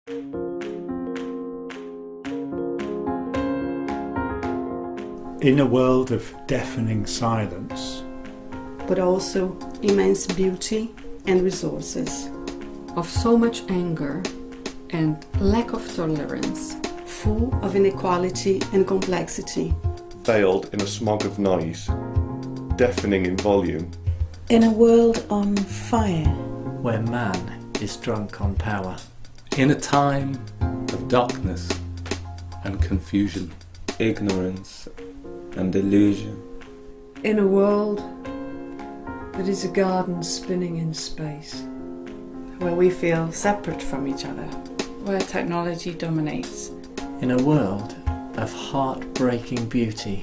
In a world of deafening silence, but also immense beauty and resources, of so much anger and lack of tolerance, full of inequality and complexity, veiled in a smog of noise, deafening in volume. In a world on fire, where man is drunk on power. In a time of darkness and confusion, ignorance and delusion. In a world that is a garden spinning in space, where we feel separate from each other, where technology dominates. In a world of heartbreaking beauty,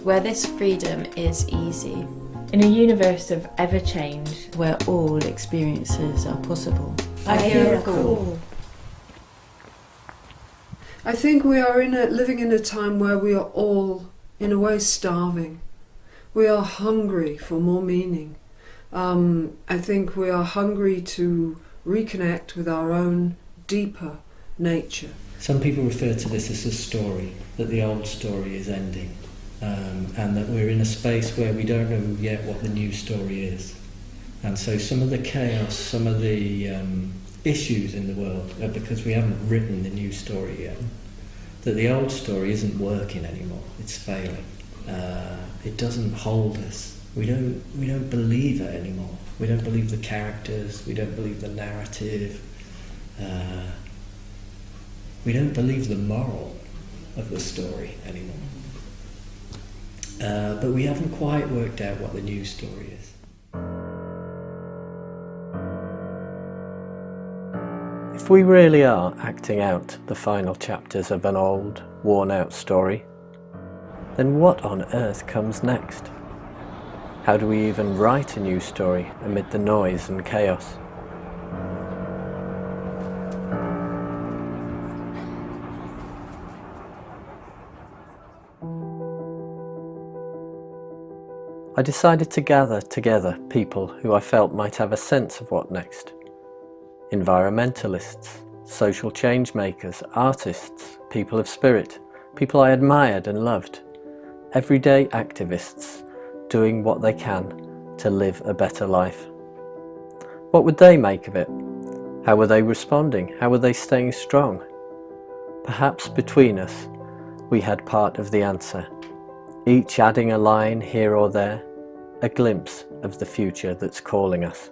where this freedom is easy. In a universe of ever change, where all experiences are possible. I hear a call. I think we are living in a time where we are all, in a way, starving. We are hungry for more meaning. I think we are hungry to reconnect with our own deeper nature. Some people refer to this as a story, that the old story is ending, and that we're in a space where we don't know yet what the new story is. And so some of the chaos, some of the issues in the world are because we haven't written the new story yet. That the old story isn't working anymore, it's failing. It doesn't hold us. We don't believe it anymore. We don't believe the characters, we don't believe the narrative. We don't believe the moral of the story anymore. But we haven't quite worked out what the new story is. If we really are acting out the final chapters of an old, worn-out story, then what on earth comes next? How do we even write a new story amid the noise and chaos? I decided to gather together people who I felt might have a sense of what next. Environmentalists, social change makers, artists, people of spirit, people I admired and loved, everyday activists doing what they can to live a better life. What would they make of it? How were they responding? How were they staying strong? Perhaps between us, we had part of the answer, each adding a line here or there, a glimpse of the future that's calling us.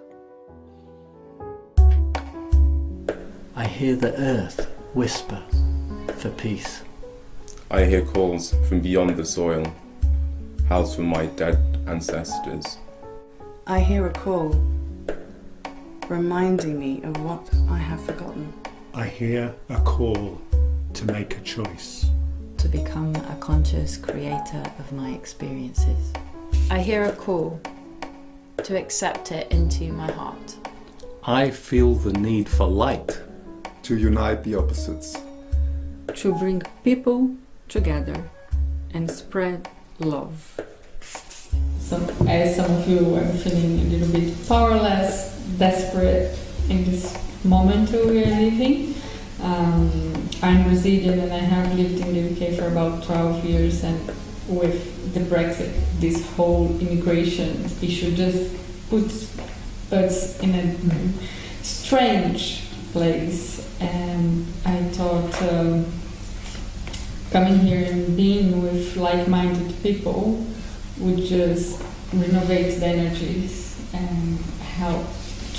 I hear the earth whisper for peace. I hear calls from beyond the soil, howls from my dead ancestors. I hear a call, reminding me of what I have forgotten. I hear a call to make a choice. To become a conscious creator of my experiences. I hear a call to accept it into my heart. I feel the need for light. To unite the opposites. To bring people together and spread love. As some of you, I'm feeling a little bit powerless, desperate in this moment we are living. I'm Brazilian and I have lived in the UK for about 12 years, and with the Brexit, this whole immigration issue just puts us in a strange place. And I thought coming here and being with like-minded people would just renovate the energies and help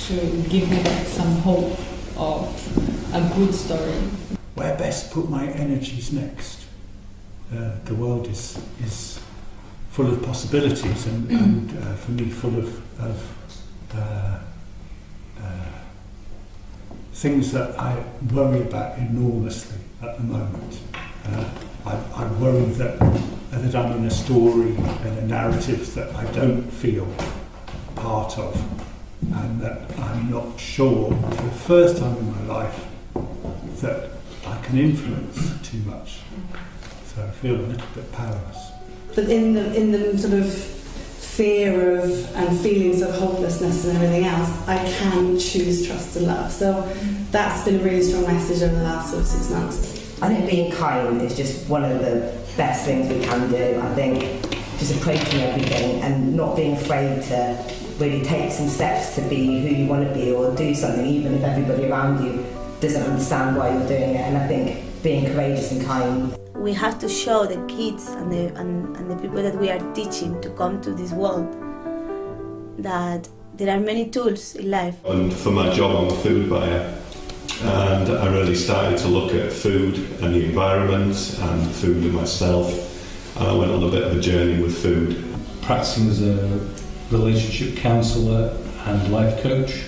to give me some hope of a good story. Where best put my energies next? The world is full of possibilities and for me full of things that I worry about enormously at the moment. I worry that I'm in a story and a narrative that I don't feel part of, and that I'm not sure for the first time in my life that I can influence too much. So I feel a little bit powerless. But in the sort of fear of and feelings of hopelessness and everything else, I can choose trust and love. So that's been a really strong message over the last sort of 6 months. I think being kind is just one of the best things we can do. I think just approaching everything and not being afraid to really take some steps to be who you want to be or do something, even if everybody around you doesn't understand why you're doing it. And I think being courageous and kind. We have to show the kids and the people that we are teaching to come to this world that there are many tools in life. And for my job, I'm a food buyer, and I really started to look at food and the environment and food and myself, and I went on a bit of a journey with food. Practicing as a relationship counsellor and life coach,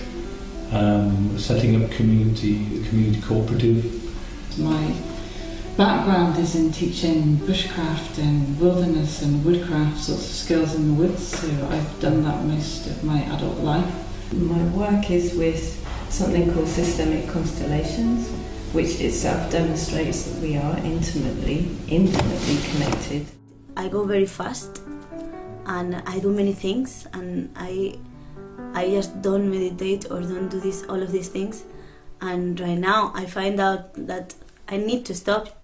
setting up community cooperative. My background is in teaching bushcraft and wilderness and woodcraft sorts of skills in the woods, so I've done that most of my adult life. My work is with something called systemic constellations, which itself demonstrates that we are intimately connected. I go very fast and I do many things, and I just don't meditate or don't do all of these things. And right now I find out that I need to stop.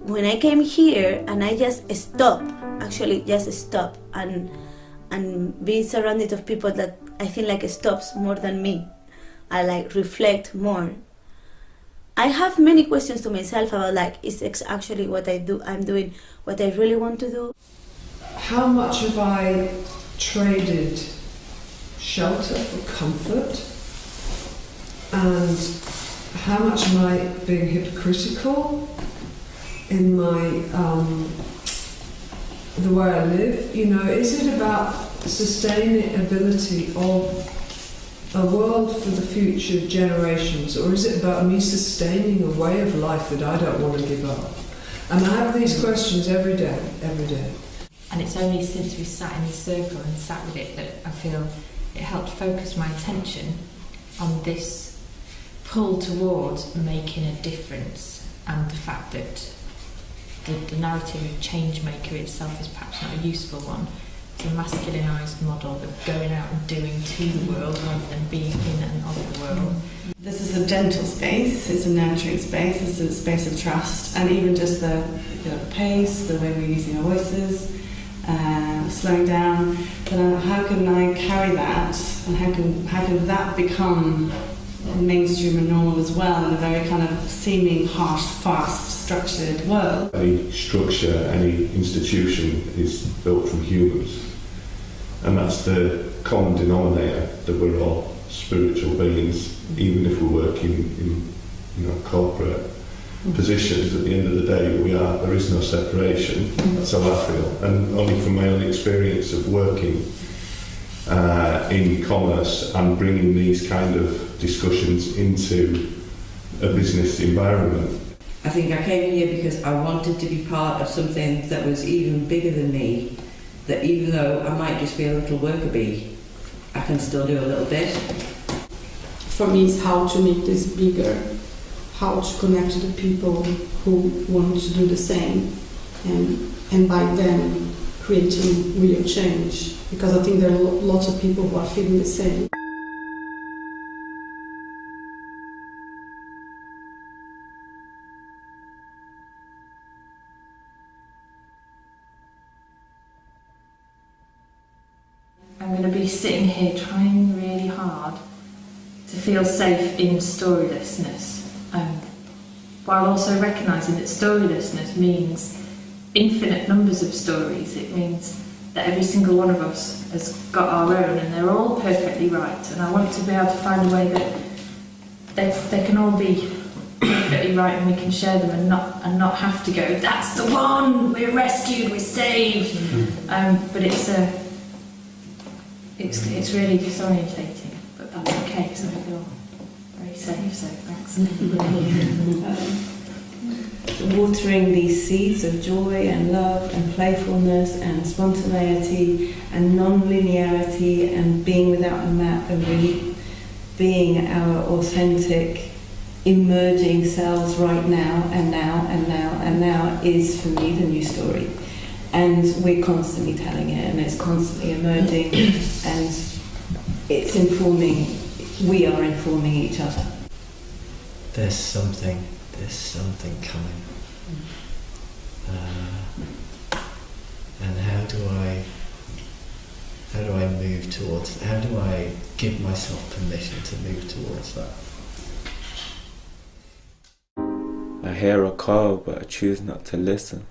When I came here and I just stop and be surrounded of people that I feel like stops more than me. I like reflect more. I have many questions to myself about like, is actually what I'm doing what I really want to do? How much have I traded shelter for comfort? And how much am I being hypocritical in my the way I live? You know, is it about sustainability of a world for the future generations, or is it about me sustaining a way of life that I don't want to give up? And I have these questions every day. And it's only since we sat in this circle and sat with it that I feel it helped focus my attention on this pull towards making a difference, and the fact that the narrative of change maker itself is perhaps not a useful one. It's a masculinised model of going out and doing to the world rather than being in and of the world. This is a gentle space, it's a nurturing space, it's a space of trust, and even just the pace, the way we're using our voices, slowing down. But how can I carry that, and how can that become mainstream and normal as well in a very kind of seeming harsh, fast, structured world? Any structure, any institution is built from humans, and that's the common denominator, that we're all spiritual beings, even if we're working in corporate positions. At the end of the day, there is no separation. That's how I feel, and only from my own experience of working in commerce and bringing these kind of discussions into a business environment. I think I came here because I wanted to be part of something that was even bigger than me, that even though I might just be a little worker bee, I can still do a little bit. For me, it's how to make this bigger, how to connect to the people who want to do the same, and by them creating real change, because I think there are lots of people who are feeling the same. I'm going to be sitting here trying really hard to feel safe in storylessness, while also recognising that storylessness means infinite numbers of stories. It means that every single one of us has got our own, and they're all perfectly right, and I want to be able to find a way that they can all be perfectly right, and we can share them and not have to go, that's the one, we're rescued, we're saved. But it's really disorientating, but that's okay because I feel very safe, so thanks. Watering these seeds of joy and love and playfulness and spontaneity and non-linearity and being without a map, and really being our authentic emerging cells right now and now and now and now is for me the new story. And we're constantly telling it, and it's constantly emerging, and it's informing, we are informing each other. There's something coming. And how do I move towards, how do I give myself permission to move towards that? I hear a call, but I choose not to listen.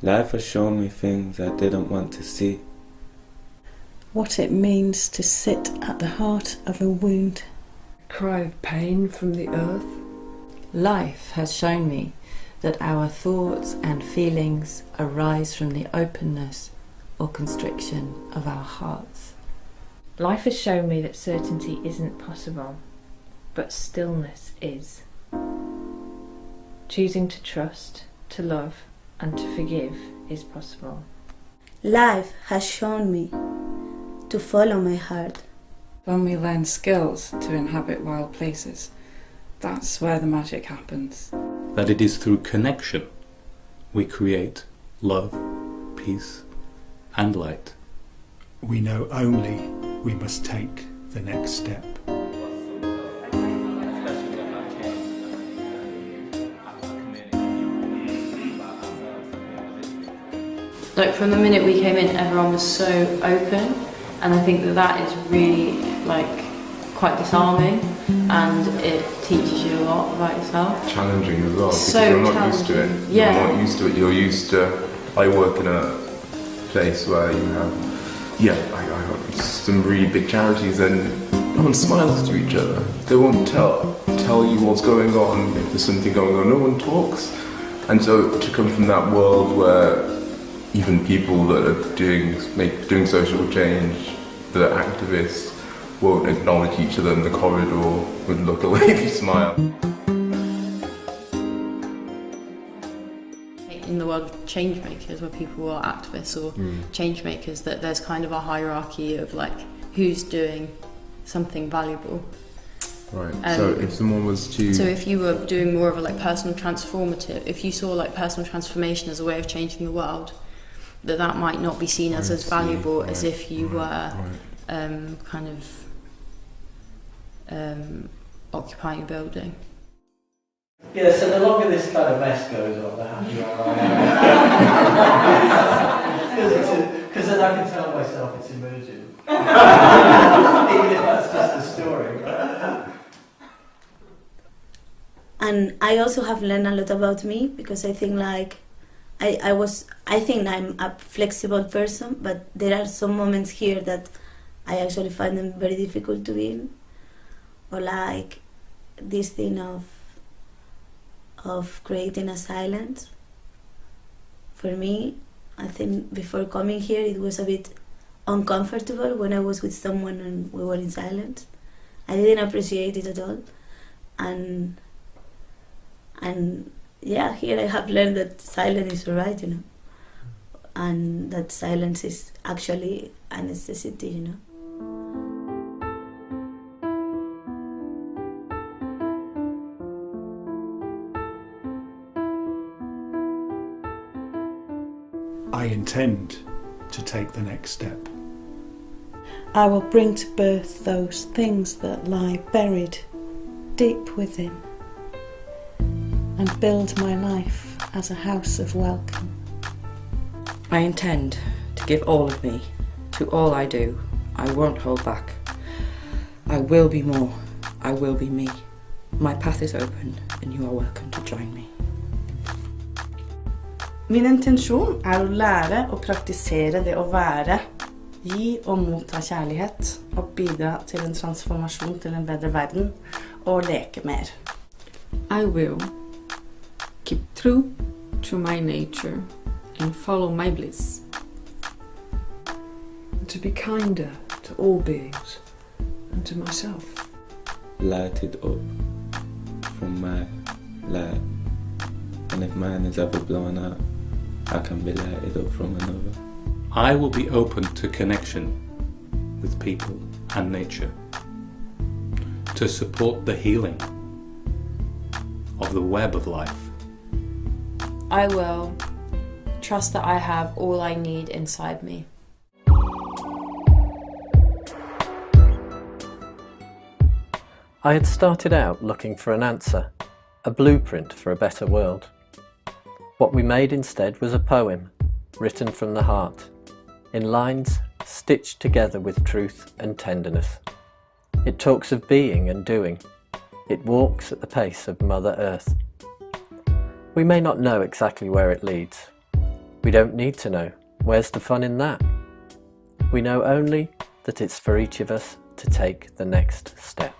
Life has shown me things I didn't want to see. What it means to sit at the heart of a wound. Cry of pain from the earth. Life has shown me that our thoughts and feelings arise from the openness or constriction of our hearts. Life has shown me that certainty isn't possible, but stillness is. Choosing to trust, to love, and to forgive is possible. Life has shown me to follow my heart. When we learn skills to inhabit wild places, that's where the magic happens. That it is through connection we create love, peace, and light. We know only we must take the next step. Like from the minute we came in, everyone was so open, and I think that is really like quite disarming, and it teaches you a lot about yourself. Challenging as well, because So you're not used to it. challenging. Yeah. You're not used to it. You're used to. I work in a place where you have, I got some really big charities, and no one smiles to each other. They won't tell you what's going on if there's something going on. No one talks, and so to come from that world where even people that are doing social change, the activists, won't acknowledge each other in the corridor, would look away if you smile. In the world of change makers, where people are activists or change makers, that there's kind of a hierarchy of like who's doing something valuable. Right. So if someone was to... So if you were doing more of a like personal transformative, if you saw like personal transformation as a way of changing the world, that might not be seen as valuable as if you were kind of occupying a building. Yeah, so the longer this kind of mess goes on, the happier I am. Because then I can tell myself it's emerging. Even if that's just a story. And I also have learned a lot about me, because I think like I think I'm a flexible person, but there are some moments here that I actually find them very difficult to be in. Or like this thing of creating a silence. For me, I think before coming here it was a bit uncomfortable when I was with someone and we were in silence. I didn't appreciate it at all. And yeah, here I have learned that silence is alright, you know, and that silence is actually a necessity, you know. I intend to take the next step. I will bring to birth those things that lie buried deep within, and build my life as a house of welcome. I intend to give all of me to all I do. I won't hold back. I will be more. I will be me. My path is open and you are welcome to join me. Min intensjon er å lære og praktisere det å være, gi og motta kjærlighet, og bidra til en transformasjon til en bedre verden, og leke mer. I will keep true to my nature and follow my bliss. To be kinder to all beings and to myself. Light it up from my light. And if mine is ever blown out, I can be lighted up from another. I will be open to connection with people and nature. to support the healing of the web of life. I will trust that I have all I need inside me. I had started out looking for an answer, a blueprint for a better world. What we made instead was a poem, written from the heart, in lines stitched together with truth and tenderness. It talks of being and doing. It walks at the pace of Mother Earth. We may not know exactly where it leads. We don't need to know. Where's the fun in that? We know only that it's for each of us to take the next step.